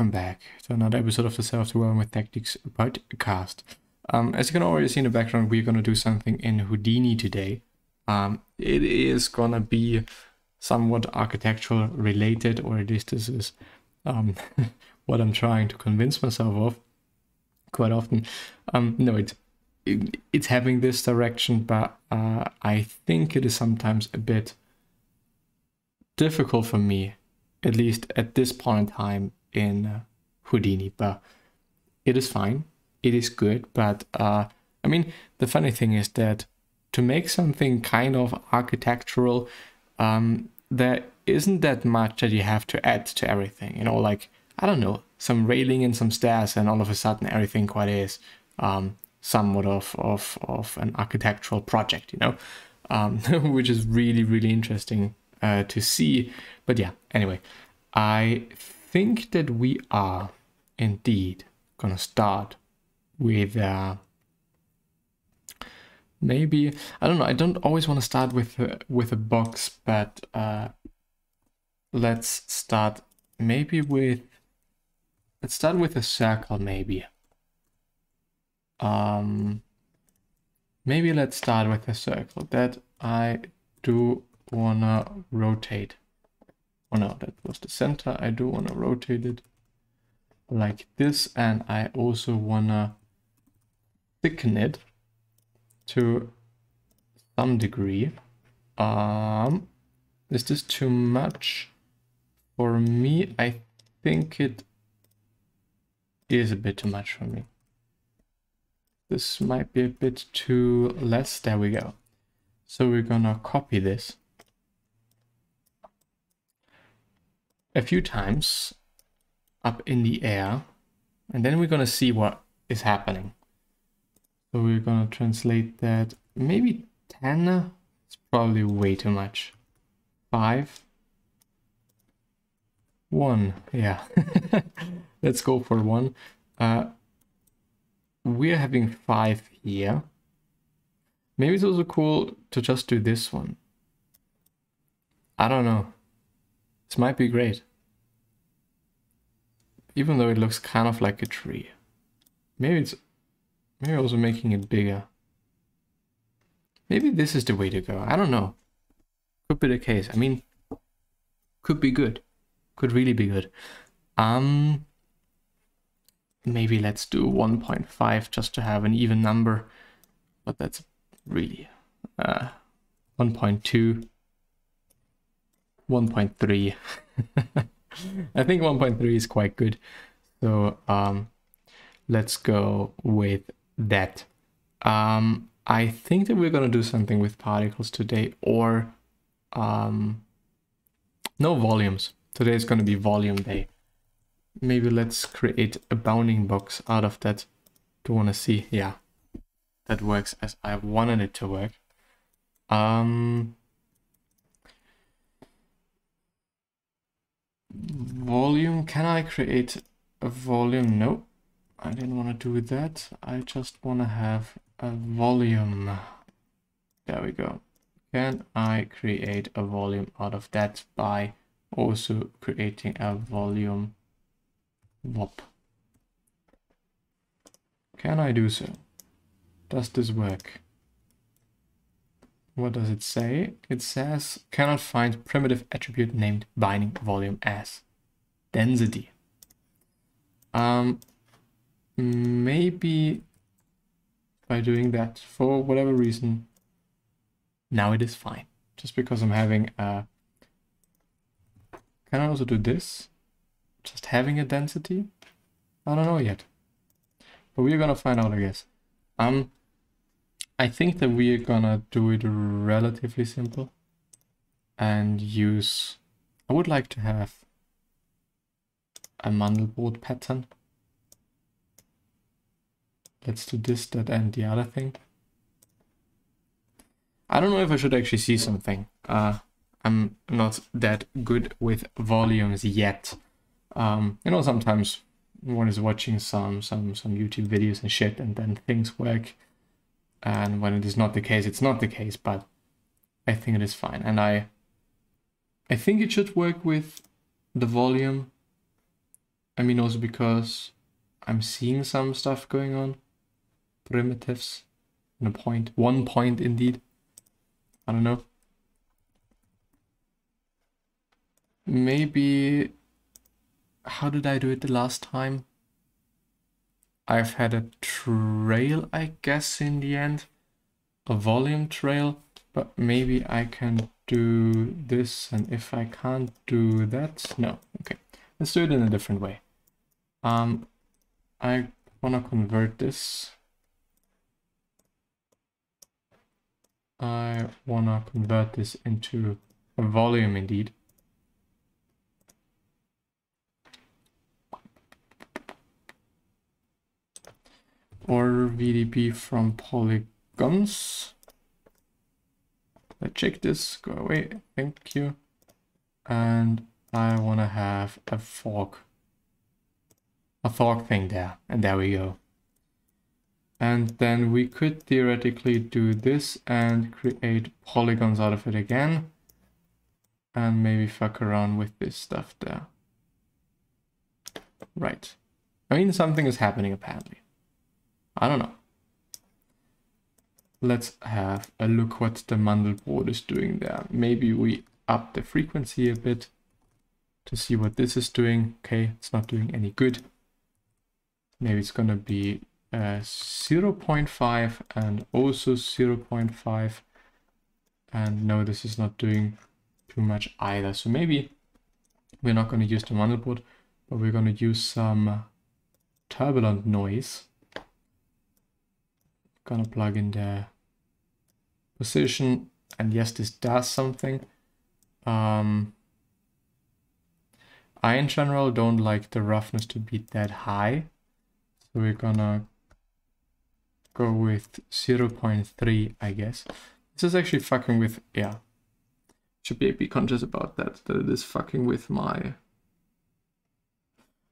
welcome back to another episode of the Self-Development with Tactics podcast. As you can already see in the background, we're going to do something in Houdini today. It is going to be somewhat architectural related, or at least this is what I'm trying to convince myself of quite often. No, it's having this direction, but I think it is sometimes a bit difficult for me, at least at this point in time in Houdini, but it is fine. It is good, but I mean, the funny thing is that to make something kind of architectural, there isn't that much that you have to add to everything, you know, like, I don't know, some railing and some stairs, and all of a sudden everything quite is somewhat of an architectural project, you know, which is really, really interesting to see. But yeah, anyway, I think that we are indeed gonna start with maybe, I don't know, I don't always want to start with a box, but let's start maybe with, let's start with a circle, maybe. Maybe let's start with a circle that I do wanna rotate. Oh no, that was the center. I do wanna rotate it like this, and I also wanna thicken it to some degree. Is this too much for me? I think it is a bit too much for me. This might be a bit too less. There we go. So we're gonna copy this a few times up in the air, and then we're gonna see what is happening. So we're gonna translate that, maybe 10, it's probably way too much. 5, 1, yeah. Let's go for 1. We're having 5 here. Maybe it's also cool to just do this one. I don't know. This might be great. Even though it looks kind of like a tree. Maybe also making it bigger. Maybe this is the way to go. I don't know. Could be the case. I mean, could be good. Could really be good. Maybe let's do 1.5 just to have an even number. But that's really 1.2. 1.3. I think 1.3 is quite good. So let's go with that. I think that we're gonna do something with particles today, or no volumes. Today is gonna be volume day. Maybe let's create a bounding box out of that. Do you wanna see? Yeah, that works as I wanted it to work. Volume, can I create a volume? No, I didn't want to do that. I just want to have a volume. There we go. Can I create a volume out of that by also creating a volume VOP? Can I do so? Does this work? What does it say? It says cannot find primitive attribute named binding volume as density. Maybe by doing that, for whatever reason, now it is fine. Just because I'm having a... Can I also do this? Just having a density? I don't know yet. But we're gonna find out, I guess. I think that we're gonna do it relatively simple and use, I would like to have a Mandelbrot pattern. Let's do this, that, and the other thing. I don't know if I should actually see something. I'm not that good with volumes yet. You know, sometimes one is watching some YouTube videos and shit, and then things work. And when it is not the case, it's not the case, but I think it is fine. And I think it should work with the volume I mean, also because I'm seeing some stuff going on. Primitives. And a point. 1 point indeed. I don't know. Maybe... How did I do it the last time? I've had a trail, I guess, in the end. A volume trail. But maybe I can do this. And if I can't do that... No. Okay. Let's do it in a different way. I want to convert this. I want to convert this into a volume indeed. Order VDB from polygons. Let's check this, go away, thank you. And I want to have a fork thing there, and there we go. And then we could theoretically do this and create polygons out of it again. And maybe fuck around with this stuff there. Right. I mean, something is happening apparently. I don't know. Let's have a look what the Mandelbrot is doing there. Maybe we up the frequency a bit to see what this is doing. Okay, it's not doing any good. Maybe it's gonna be 0.5 and also 0.5. And no, this is not doing too much either. So maybe we're not going to use the Mandelbrot, but we're going to use some turbulent noise. Gonna plug in the position, and yes, this does something. I in general don't like the roughness to be that high, so we're gonna go with 0.3, I guess. This is actually fucking with, yeah. Should be conscious about that it is fucking with my...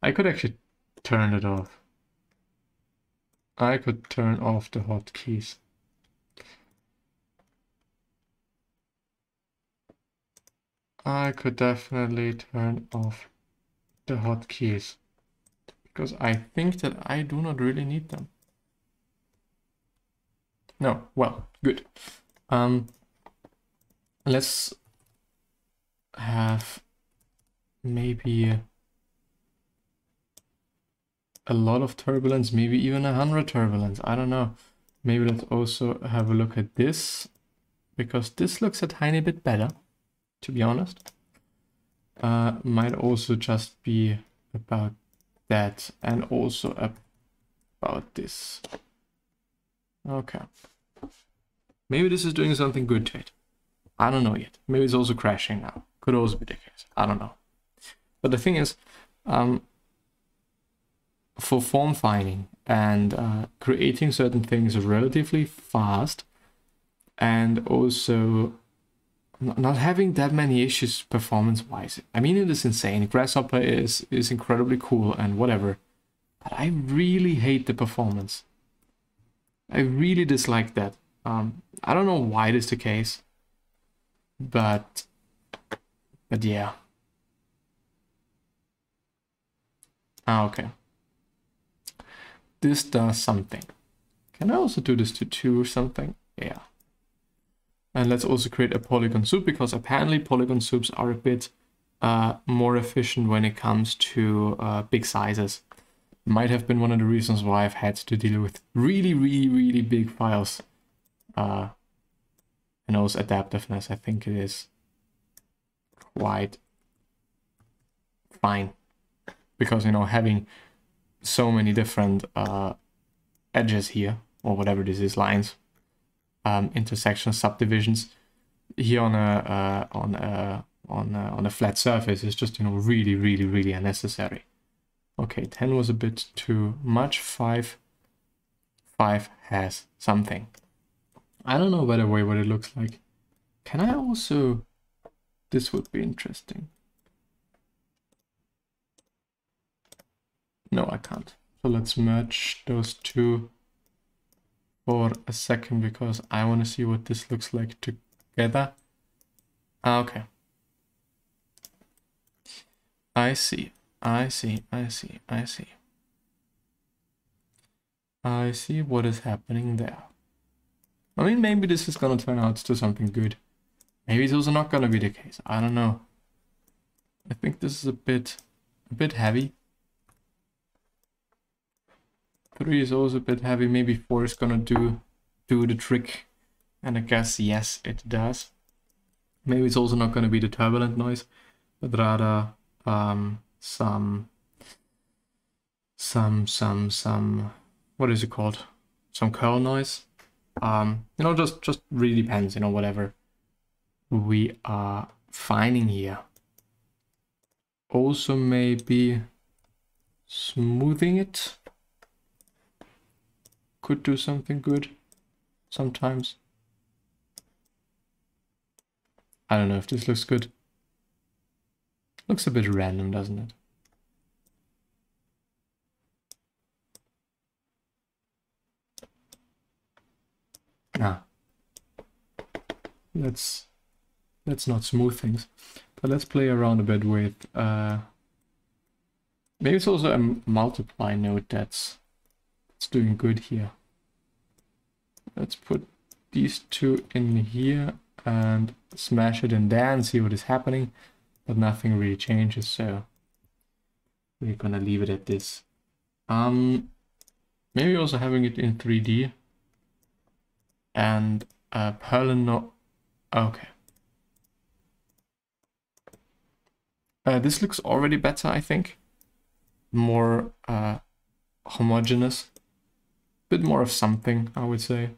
I could actually turn it off. I could turn off the hotkeys. I could definitely turn off the hotkeys, because I think that I do not really need them. No, well, good. Let's have maybe a lot of turbulence, maybe even 100 turbulence. I don't know. Maybe let's also have a look at this, because this looks a tiny bit better, to be honest. Might also just be about that, and also about this. Okay. Maybe this is doing something good to it. I don't know yet. Maybe it's also crashing now. Could also be the case. I don't know. But the thing is, for form finding and creating certain things relatively fast, and also not having that many issues performance-wise. I mean, it is insane. Grasshopper is incredibly cool and whatever, but I really hate the performance. I really dislike that. I don't know why it is the case, but yeah. Okay. This does something. Can I also do this to 2 or something? Yeah. And let's also create a polygon soup, because apparently polygon soups are a bit more efficient when it comes to big sizes. Might have been one of the reasons why I've had to deal with really big files. And also adaptiveness, I think it is quite fine. Because, you know, having so many different edges here, or whatever this is, lines, intersections, subdivisions here on a flat surface is just, you know, really unnecessary. Okay, 10 was a bit too much. 5 has something. I don't know, by the way, what it looks like. Can I also... This would be interesting. No, I can't. So let's merge those two for a second, because I want to see what this looks like together. Okay. I see. I see. I see what is happening there. I mean, maybe this is gonna turn out to something good. Maybe it's also not gonna be the case. I don't know. I think this is a bit heavy. 3 is also a bit heavy. Maybe 4 is gonna do the trick. And I guess yes, it does. Maybe it's also not gonna be the turbulent noise, but rather some what is it called? Some curl noise. You know, just really depends, you know, whatever we are finding here. Also maybe smoothing it could do something good sometimes. I don't know if this looks good. Looks a bit random, doesn't it? Nah. Let's not smooth things, but let's play around a bit with maybe it's also a multiply node that's doing good here. Let's put these two in here and smash it in there and see what is happening, but nothing really changes, so we're gonna leave it at this. Maybe also having it in 3D and Perlin. Okay. This looks already better, I think. More homogeneous. Bit more of something, I would say.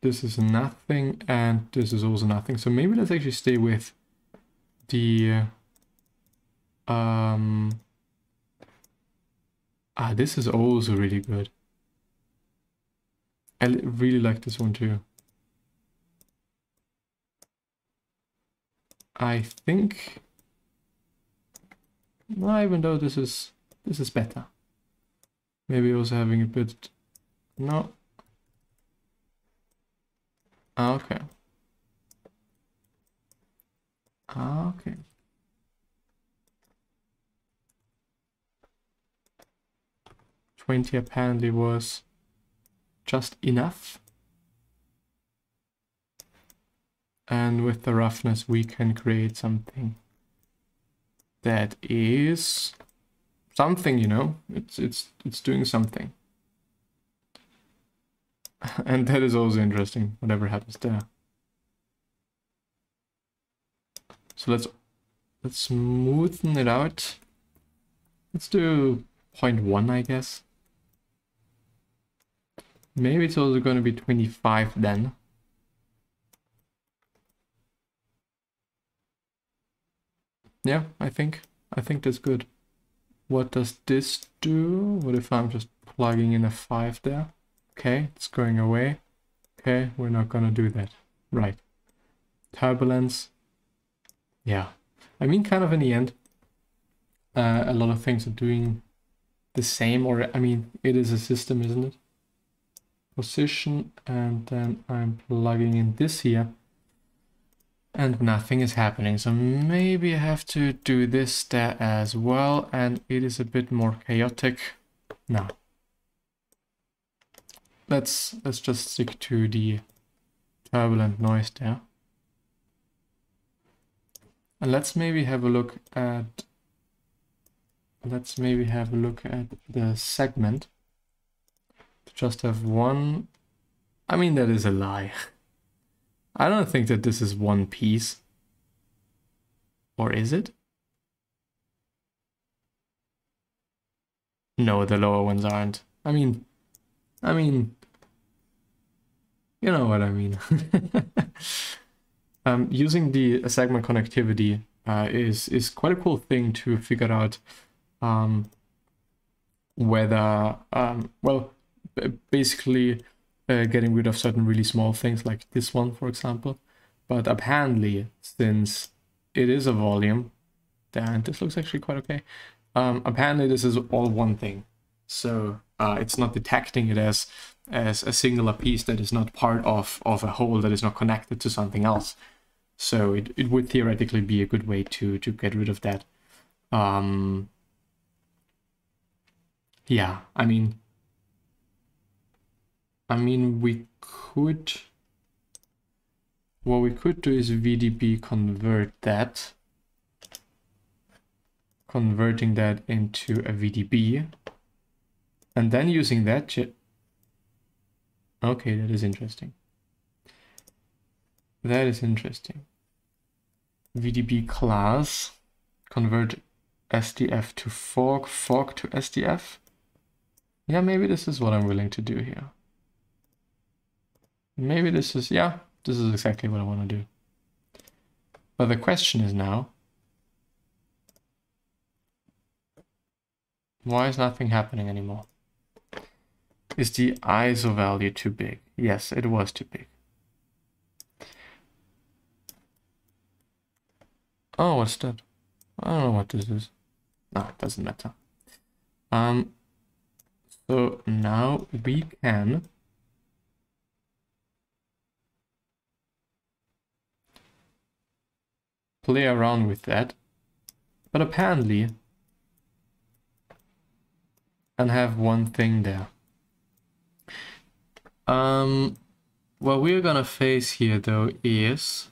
This is nothing, and this is also nothing. So maybe let's actually stay with the... this is also really good. I really like this one too. I think... well, even though this is better. Maybe also having a bit... no. Okay. Okay. $20 apparently was just enough. And with the roughness we can create something that is something, you know. It's doing something. And that is also interesting, whatever happens there. So let's smoothen it out. Let's do 0.1, I guess. Maybe it's also going to be 25 then. Yeah, I think that's good. What does this do? What if I'm just plugging in a 5 there? Okay, it's going away. Okay, we're not gonna do that. Right. Turbulence. Yeah. I mean, kind of in the end, a lot of things are doing the same, or I mean, it is a system, isn't it? Position, and then I'm plugging in this here. And nothing is happening, so maybe I have to do this there as well, and it is a bit more chaotic. No. Let's just stick to the turbulent noise there. And let's maybe have a look at the segment. To just have one. I mean, that is a lie. I don't think that this is one piece. Or is it? No, the lower ones aren't. I mean, you know what I mean. Using the segment connectivity is quite a cool thing to figure out whether, well, basically getting rid of certain really small things like this one, for example. But apparently, since it is a volume, and this looks actually quite okay, apparently this is all one thing. So it's not detecting it as a singular piece that is not part of a whole, that is not connected to something else. So it would theoretically be a good way to get rid of that. Yeah, I mean we could, what we could do is VDB convert that, converting that into a VDB, and then using that. Okay, that is interesting. That is interesting. VDB class, convert SDF to fork, fork to SDF. Yeah, maybe this is what I'm willing to do here. Maybe this is, yeah, this is exactly what I want to do. But the question is now, why is nothing happening anymore? Is the ISO value too big? Yes, it was too big. Oh, what's that? I don't know what this is. No, it doesn't matter. So now we can play around with that, but apparently, and have one thing there. What we're gonna face here though is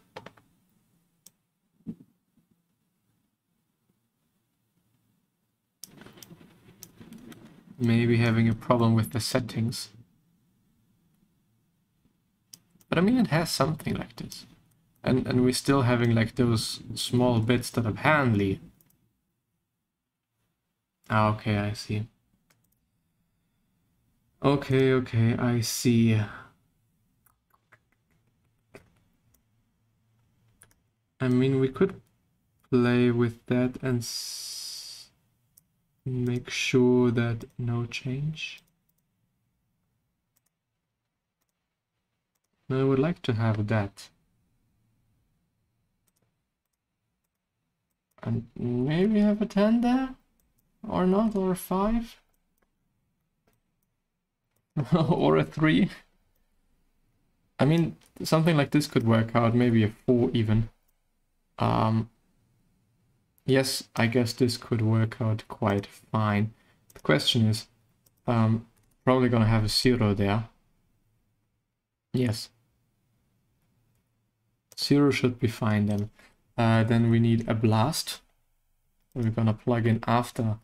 maybe having a problem with the settings. But I mean, it has something like this. And we're still having like those small bits that apparently... Ah, okay, I see. Okay, okay, I see. I mean, we could play with that and make sure that no change. I would like to have that. And maybe have a 10 there? Or not, or a 5? Or a 3? I mean, something like this could work out, maybe a 4 even. Yes, I guess this could work out quite fine. The question is, probably gonna have a 0 there. Yes. 0 should be fine then. Then we need a blast. We're gonna plug in after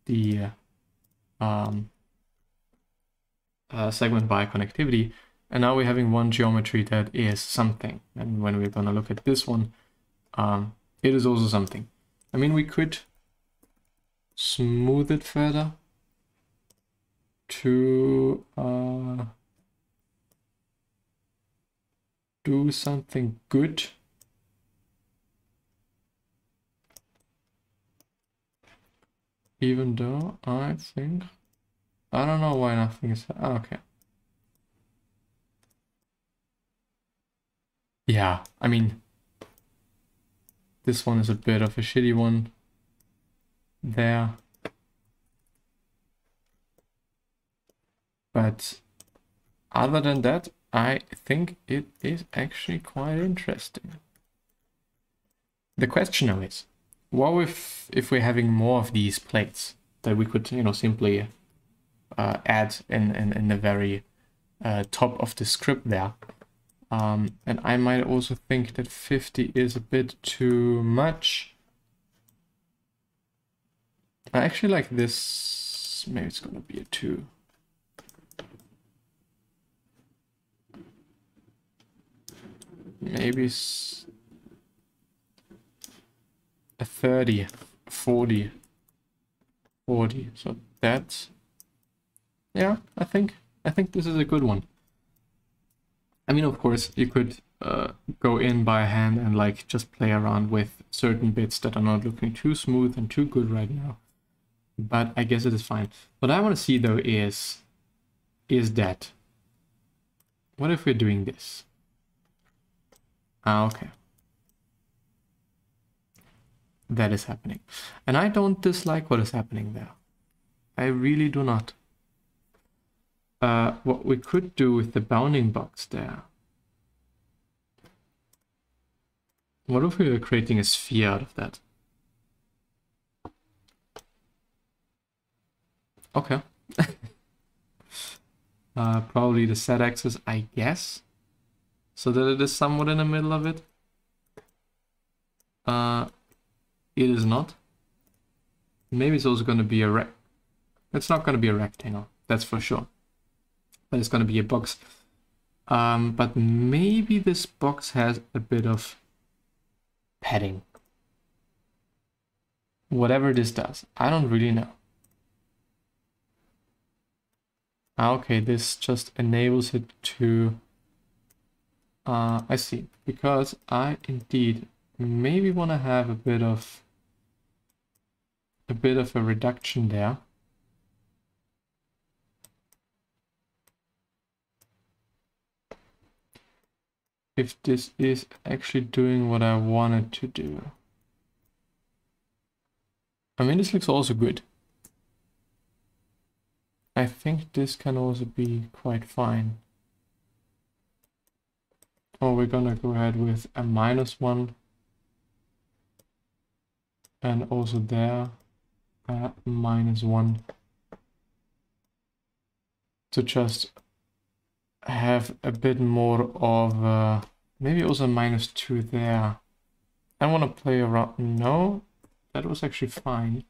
the segment by connectivity. And now we're having one geometry that is something. And when we're gonna look at this one, it is also something. I mean, we could smooth it further to do something good. Even though I think, I don't know why nothing is, okay. Yeah, I mean, this one is a bit of a shitty one there. But other than that, I think it is actually quite interesting. The question now is, what if we're having more of these plates that we could, you know, simply add in the very top of the script there? And I might also think that 50 is a bit too much. I actually like this. Maybe it's gonna be a 2. Maybe a 30, 40. So that's, yeah, I think this is a good one. I mean, of course, you could go in by hand and like just play around with certain bits that are not looking too smooth and too good right now. But I guess it is fine. What I want to see though is that, what if we're doing this? Ah, okay. That is happening. And I don't dislike what is happening there. I really do not. What we could do with the bounding box there What if we were creating a sphere out of that? Okay. Probably the z-axis, I guess. So that it is somewhat in the middle of it. It is not. Maybe it's also going to be a it's not going to be a rectangle, that's for sure. But it's going to be a box. But maybe this box has a bit of padding. Whatever this does, I don't really know. Okay, this just enables it to... I see, because I indeed maybe want to have a bit of a reduction there. If this is actually doing what I wanted to do. I mean, this looks also good. I think this can also be quite fine. Oh, we're gonna go ahead with a -1. And also there, -1. To just have a bit more of maybe also -2 there. I want to play around. No, that was actually fine.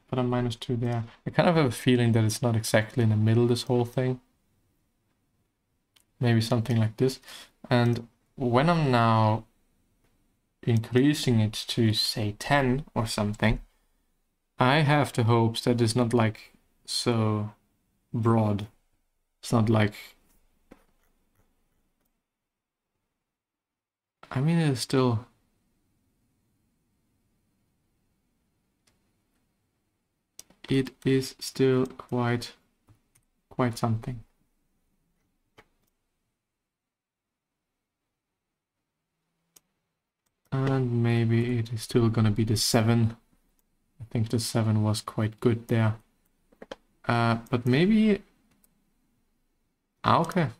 But a -2 there. I kind of have a feeling that it's not exactly in the middle, this whole thing. Maybe something like this. And when I'm now increasing it to say 10 or something, I have the hopes that it's not like so broad. It's not like... I mean, it's still... It is still quite something. And maybe it is still gonna be the 7. I think the 7 was quite good there. But maybe... okay.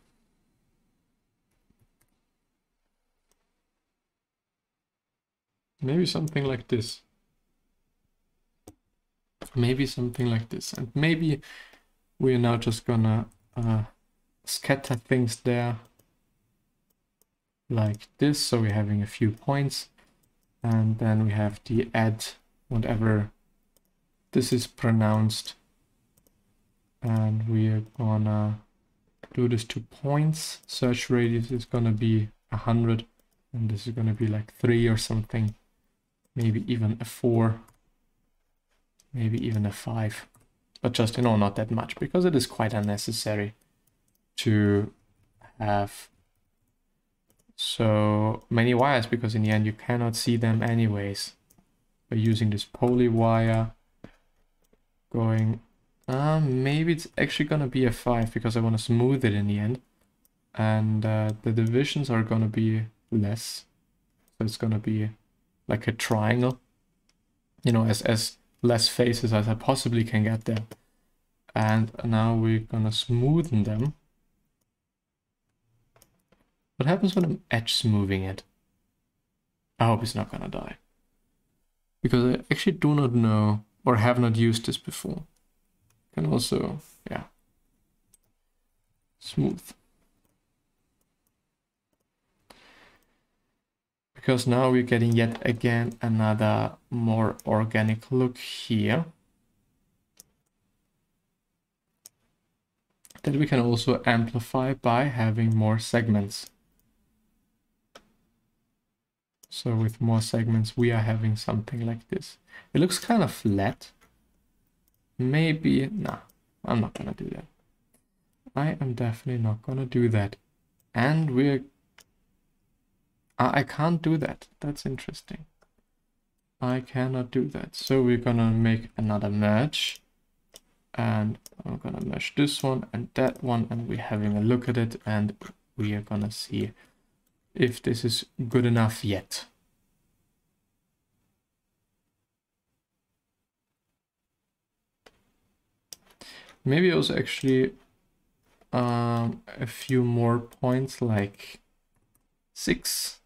Maybe something like this. Maybe something like this. And maybe we're now just gonna scatter things there. Like this, so we're having a few points. And then we have the add, whatever this is pronounced. And we're gonna do this to points. Search radius is gonna be 100. And this is gonna be like 3 or something. Maybe even a 4. Maybe even a 5. But just, you know, not that much, because it is quite unnecessary to have so many wires, because in the end you cannot see them anyways. By using this poly wire, going, maybe it's actually gonna be a 5, because I want to smooth it in the end. And the divisions are gonna be less. So it's gonna be like a triangle, you know, as less faces as I possibly can get there. And now we're gonna smoothen them. What happens when I'm edge smoothing it? I hope it's not gonna die. Because I actually do not know or have not used this before. Can also, yeah, smooth. Because now we're getting yet again another more organic look here. That we can also amplify by having more segments. So with more segments, we are having something like this. It looks kind of flat. Maybe, nah, I'm not gonna do that. I am definitely not gonna do that. And we're... I can't do that. That's interesting. I cannot do that. So we're gonna make another merge. And I'm gonna merge this one and that one. And we're having a look at it. And we are gonna see if this is good enough yet. Maybe also actually a few more points, like 6,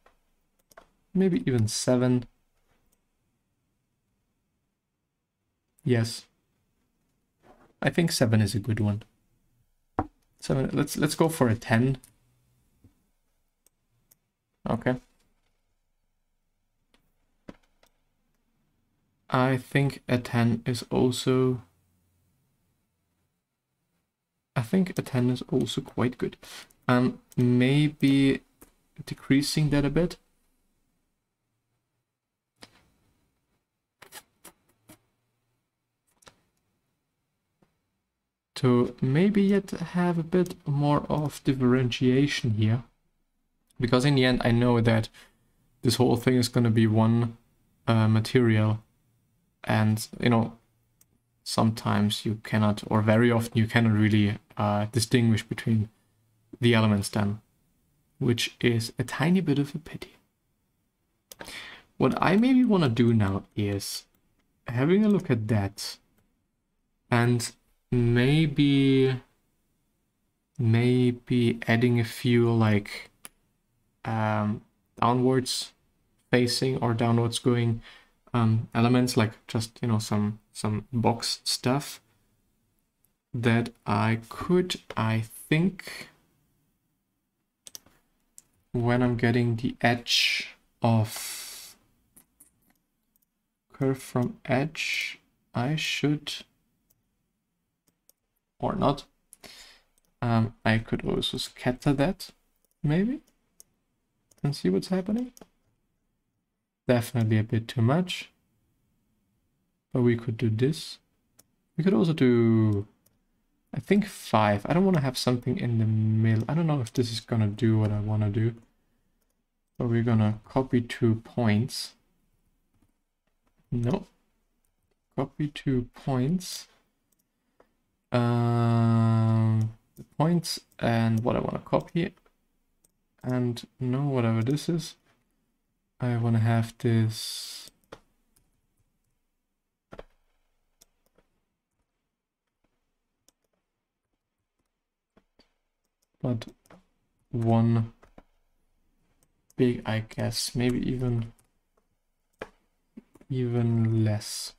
maybe even 7. Yes, I think 7 is a good one. 7. Let's go for a 10. Okay. I think a 10 is also. I think a 10 is also quite good. Maybe decreasing that a bit. To maybe yet have a bit more of differentiation here. Because in the end, I know that this whole thing is going to be one material. And, you know, sometimes you cannot, or very often you cannot really distinguish between the elements then, which is a tiny bit of a pity. What I maybe want to do now is having a look at that and maybe adding a few like downwards facing or downwards going elements, like just, you know, some box stuff that I could, I think, when I'm getting the edge of curve from edge, I should, or not, I could also scatter that maybe and see what's happening. Definitely a bit too much, but we could do this. We could also do, I think, 5. I don't want to have something in the middle. I don't know if this is gonna do what I want to do, but we're gonna copy 2 points. No, copy 2 points. The points and what I want to copy, and no, whatever this is, I want to have this but one big, I guess, maybe even less.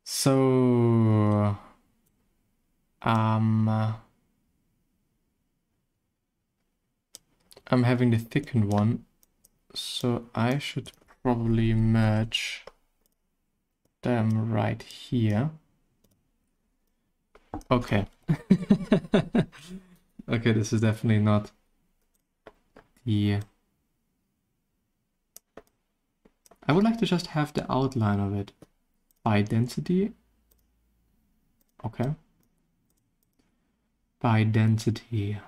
So I'm having the thickened one, so I should probably merge them right here. Okay. Okay, this is definitely not the... I would like to just have the outline of it by density. Okay. By density.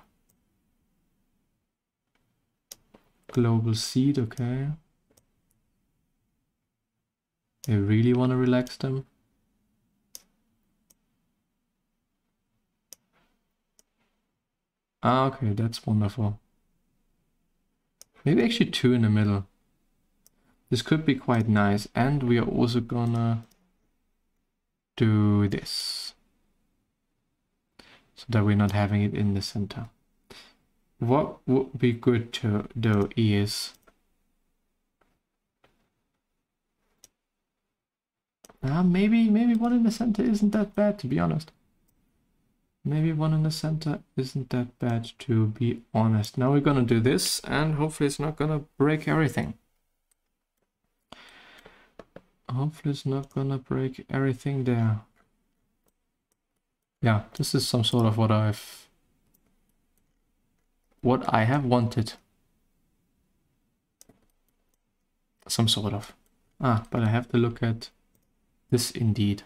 Global seed, okay. I really want to relax them. Ah, okay, that's wonderful. Maybe actually 2 in the middle. This could be quite nice, and we are also gonna do this so that we're not having it in the center. What would be good to do is maybe 1 in the center isn't that bad, to be honest. Maybe 1 in the center isn't that bad, to be honest. Now we're gonna do this, and hopefully it's not gonna break everything. Hopefully it's not gonna break everything there. Yeah, this is some sort of what I have wanted. Some sort of. But I have to look at this indeed.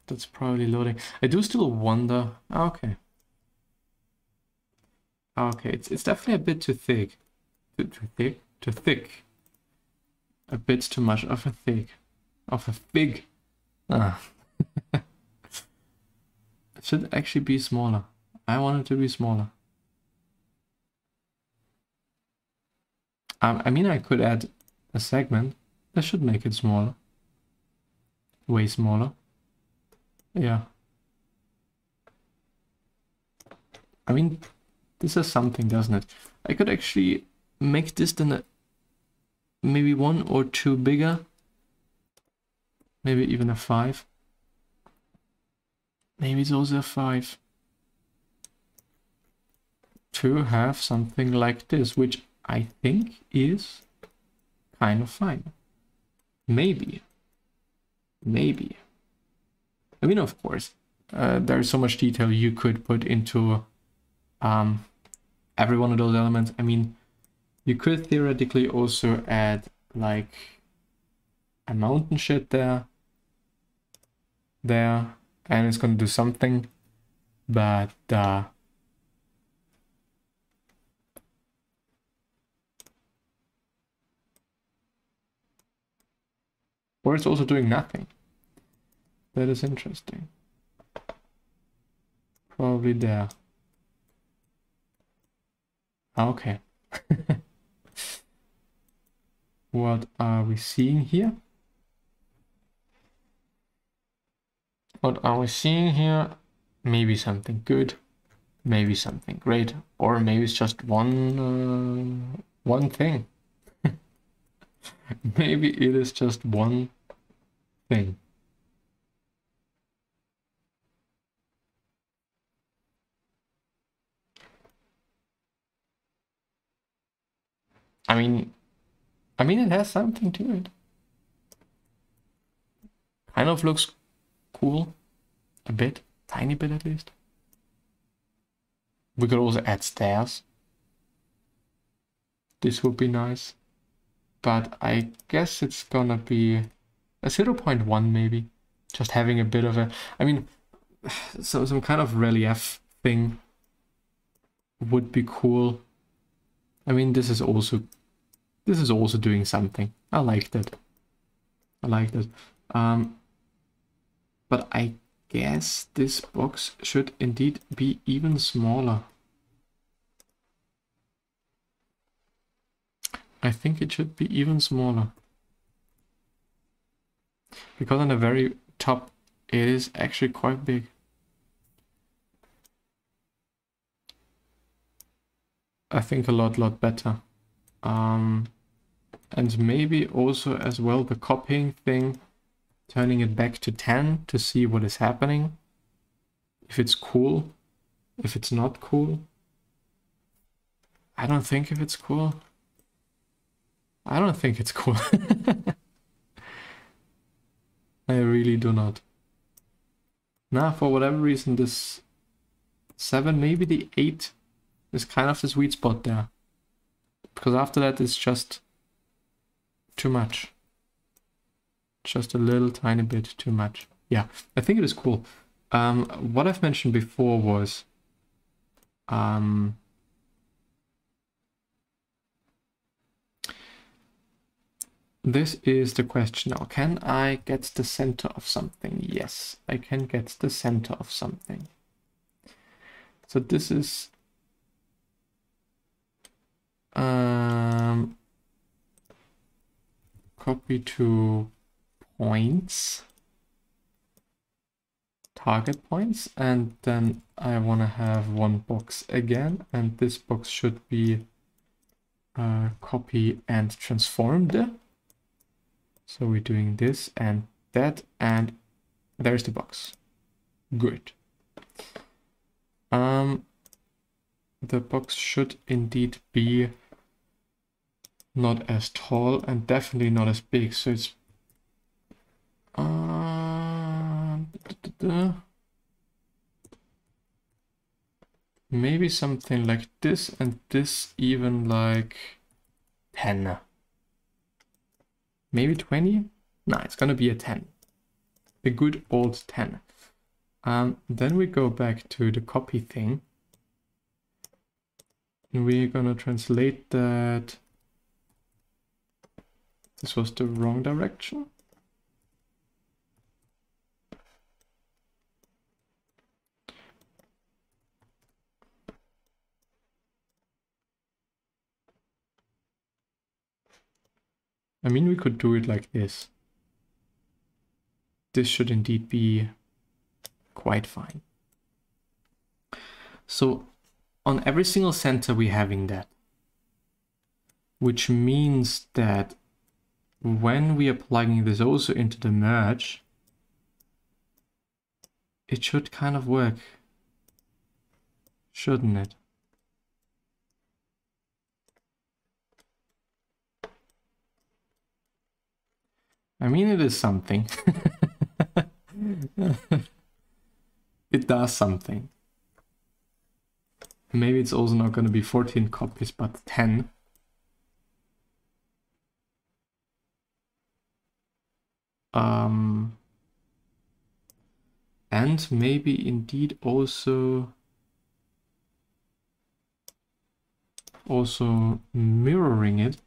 That's probably loading. I do still wonder. Okay. Okay, it's definitely a bit too thick. Too thick. A bit too much of a thick. Of a fig. It should actually be smaller. I want it to be smaller. I mean, I could add a segment. That should make it smaller. Way smaller. Yeah. I mean, This is something, doesn't it? I could actually make this then maybe 1 or 2 bigger. Maybe even a 5. Maybe it's also a 5. To have something like this, which I think is kind of fine. Maybe. Maybe. I mean, of course, there's so much detail you could put into every one of those elements. I mean, you could theoretically also add like a mountain shit there, and it's gonna do something, but or it's also doing nothing. That is interesting. Probably there. Okay. What are we seeing here? What are we seeing here? Maybe something good, maybe something great, or maybe it's just one thing. Maybe it is just one thing. I mean, it has something to it. Kind of looks cool. A bit. Tiny bit at least. We could also add stairs. This would be nice. But I guess it's gonna be a 0.1 maybe. Just having a bit of a... I mean, so some kind of relief thing would be cool. I mean, this is also doing something. I like that. I like that. But I guess this box should indeed be even smaller. I think it should be even smaller. Because on the very top, it is actually quite big. I think a lot better. And maybe also as well the copying thing, turning it back to 10 to see what is happening. If it's cool, if it's not cool. I don't think if it's cool. I don't think it's cool. I really do not. Now, for whatever reason, this 7, maybe the 8 is kind of the sweet spot there. Because after that, it's just too much. Just a little tiny bit too much. Yeah, I think it is cool. What I've mentioned before was this is the question now. Can I get the center of something? Yes, I can get the center of something. So this is copy to points, target points, and then I want to have one box again, and this box should be copy and transformed. So we're doing this and that, and there's the box. Good. The box should indeed be not as tall and definitely not as big, so it's maybe something like this, and this even like 10. Maybe 20? No, it's gonna be a 10. A good old 10. Then we go back to the copy thing. And we're gonna translate that. This was the wrong direction. I mean, we could do it like this. This should indeed be quite fine. So on every single center we're having that. Which means that when we are plugging this also into the merge, it should kind of work, shouldn't it? I mean, it is something. It does something. Maybe it's also not going to be 14 copies, but 10. And maybe indeed also mirroring it.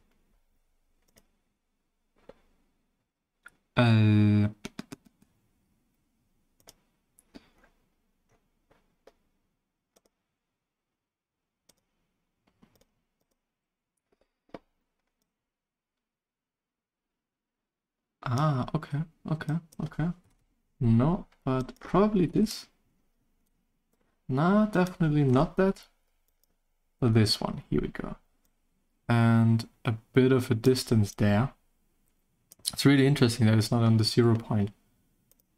Okay. No, but probably this. No, definitely not that. This one, here we go. And a bit of a distance there. It's really interesting that it's not on the 0 point.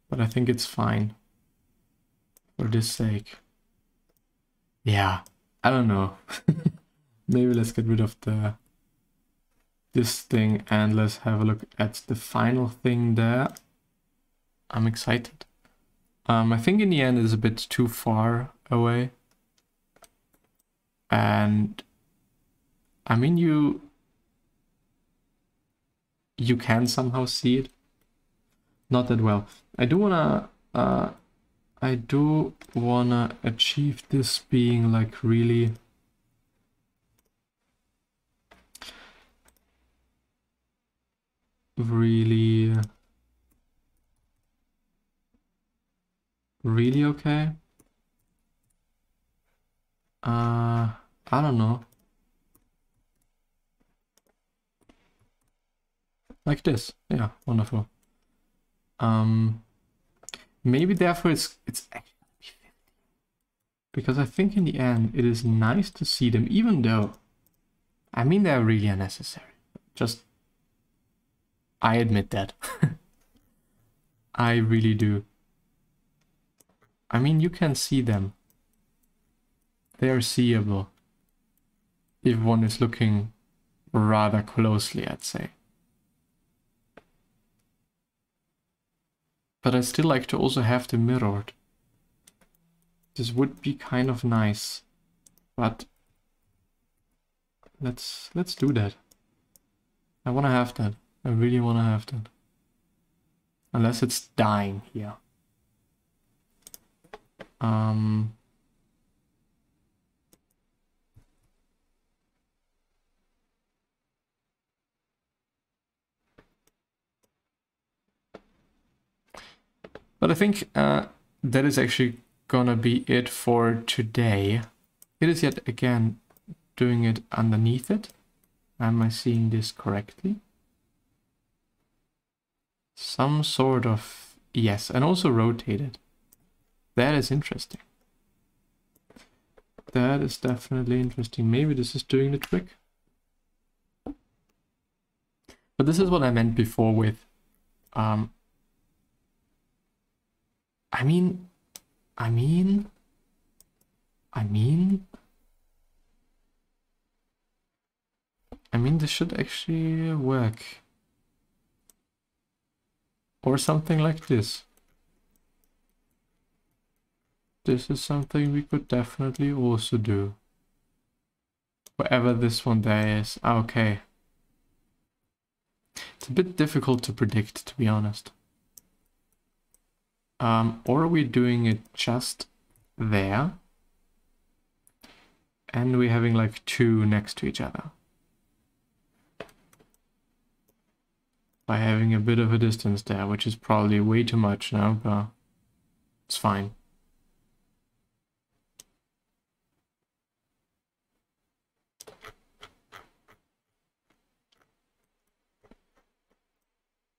But I think it's fine. For this sake. Yeah, I don't know. Maybe let's get rid of this thing and let's have a look at the final thing there. I'm excited. I think in the end it's a bit too far away. And I mean, you can somehow see it. Not that well. I do wanna achieve this being like really okay. I don't know. Like this. Yeah, wonderful. Maybe therefore it's actually gonna be 50. Because I think in the end it is nice to see them, even though I mean they're really unnecessary. Just I admit that. I really do. I mean, you can see them. They are seeable. If one is looking rather closely, I'd say. But I still like to also have them mirrored. This would be kind of nice. But let's do that. I wanna have that. I really wanna have that. Unless it's dying here. But I think that is actually gonna be it for today. It is yet again doing it underneath it. Am I seeing this correctly? Some sort of... Yes, and also rotated. That is interesting. That is definitely interesting. Maybe this is doing the trick. But this is what I meant before with... I mean, this should actually work. Or something like this. This is something we could definitely also do. Wherever this one there is. Okay. It's a bit difficult to predict, to be honest. Or are we doing it just there? And we're having like two next to each other. By having a bit of a distance there, which is probably way too much now, but it's fine.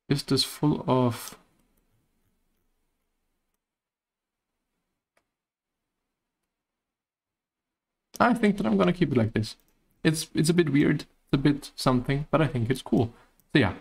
Is this full of... I think that I'm gonna keep it like this. It's a bit weird, it's a bit something, but I think it's cool. So yeah,